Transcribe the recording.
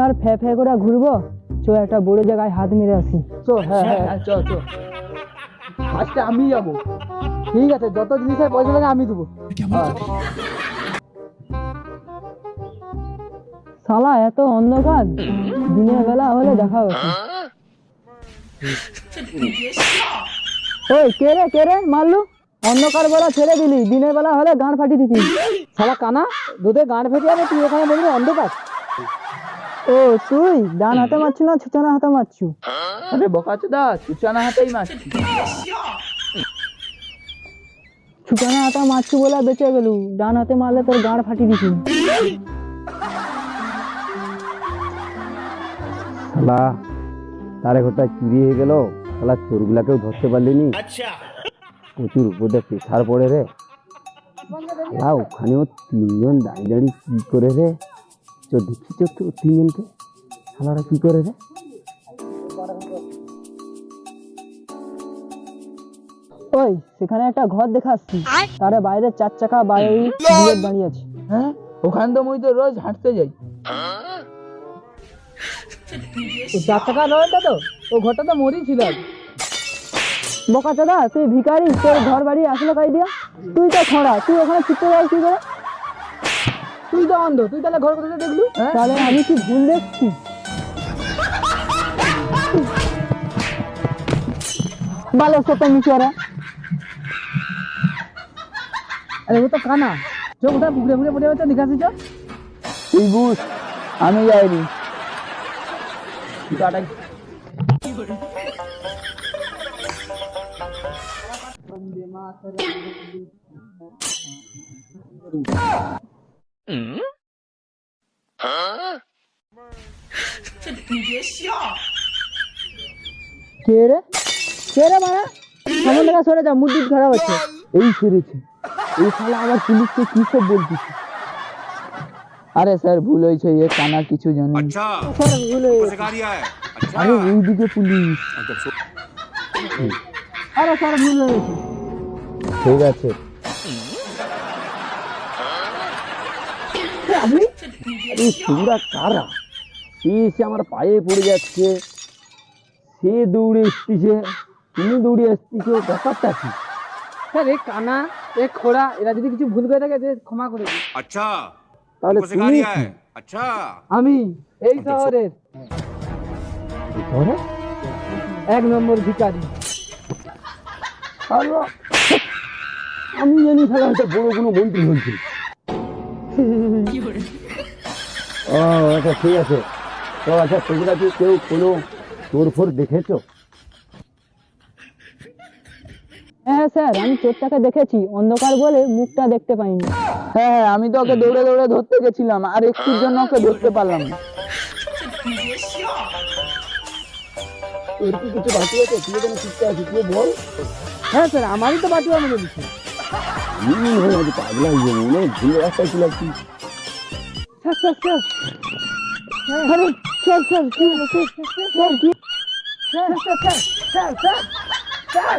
আর ফে ফে করে ঘুরবো, চো একটা বড় জায়গায় হাত মেরে আসি। চো, হ্যাঁ হ্যাঁ হ্যাঁ, চো চো। আজকে আমি যাবো। ঠিক আছে, যত জিনিসের পয়সা লাগে আমি দেবো। শালা এত অন্ধকার, দিনের বেলা হলে দেখা হচ্ছে। ওই কে রে মারলু? অন্ধকার বেলা ছেড়ে দিলি, দিনের বেলা হলে গাঁড় ফাটিয়ে দিতি। শালা কানা, দুধে গাঁট ফেটে যাবে, তুই ওখানে বলবি অন্ধকার? ও তুই ডান হাতে মারছু না ছুচানা হাতে মারছু? আরে বোকাচোদা, সূচনা হাতেই মারছি। ছুচানা হাতে মারছু বলে বেঁচে গেলু, ডান হাতে মারলে তোর গাঁড় ফাটিয়ে দিতি। শালা তারে ঘরটা চুরি হয়ে গেল, শালা চোরগুলাকেও ধরতে পারলিনি। প্রচুর উপরে প্রেশার পড়ে রে। শালা ওখানেও তিনজন দাঁড়িয়ে দাঁড়িয়ে কি করে রে? চো দেখি চো তো তিনজনকে, শালারা কি করে রে? ওই সেখানে একটা ঘর দেখে আসছি, তারে বাইরে 4 চাকা বাইরে দাঁড়িয়ে আছে। হ্যাঁ, ওখানে তো মুই তো রোজ হাঁটতে যাই। ও 4 টাকা নয়টা তো, ও ঘরটা তো মরি ছিল। বোকা চাদা, তুই ভিখারি, তোর ঘর বাড়ি আসলে কাই দিয়া? তুই তো খোঁড়া, তুই ওখানে ছুটতে যাস কি করে? তুই তো অন্ধ, তুই তাহলে ঘর কোথায় দেখলু? তাহলে আমি কি ভুল দেখছি? ভালো সত মিশরা। আরে ও তো কানা, চো কোথায় পুকুরে পুকুরে পড়ে যাচ্ছে, দেখাচ্ছি চো। তুই বুঝ, আমি যাইনি। কে রে মারা? সামনে থেকে সরে যা, মুড খারাপ হচ্ছে। এই সেরেছে, এই শালা আবার পুলিশকে কি সব বলছিস? আরে স্যার, ভুল হয়েছে, এ কানা কিছু জানে না। अच्छा স্যার ভুল হয়ে গেছে। सिखा दिया है अच्छा আরে এইদিকে পুলিশ। আরে স্যার ভুল হয়ে গেছে। ঠিক আছে, আপনি এই সুরা কারা? সে এসে আমার পায়ে পড়ে যাচ্ছে, সে দৌড়ে এসতেছে, তুমি দৌড়ে আসতেছো, ব্যাপারটা কি? স্যার, এ কানা, এ খোড়া, এরা যদি কিছু ভুল করে থাকে ক্ষমা করে দিন। अच्छा তাহলে तुमको सिखा তুমি दिया কি? है अच्छा আমি এই শহরের ধরে? 1 নম্বর ভিখারি। আল্লাহ, আমি জানি শালা হয়তো বড় কোনো মন্ত্রী হয়েছে। ও আচ্ছা, ঠিক আছে। তো আচ্ছা, তোমরা কি কেউ কোনো চোর ফোর দেখেছো? হ্যাঁ স্যার, আমি চোরটাকে দেখেছি, অন্ধকার বলে মুখটা দেখতে পাইনি। হ্যাঁ হ্যাঁ, আমি তো ওকে দৌড়ে দৌড়ে ধরতে গেছিলাম, আর একটুর জন্য ওকে ধরতে পারলাম না। তোর কি কিছু বাকি আছে? তুই এখানে শিখতে আছিস, তুই বল। হ্যাঁ স্যার, আমারই তো বাটি আমাকে দিচ্ছে। হয়ে গেছে, পাগলা হয়ে যাবে, মনে হয় ভুল রাস্তায় ছিল কি? স্যার স্যার স্যার, আরে স্যার স্যার কি হলো? স্যার কি? Sir sir sir sir sir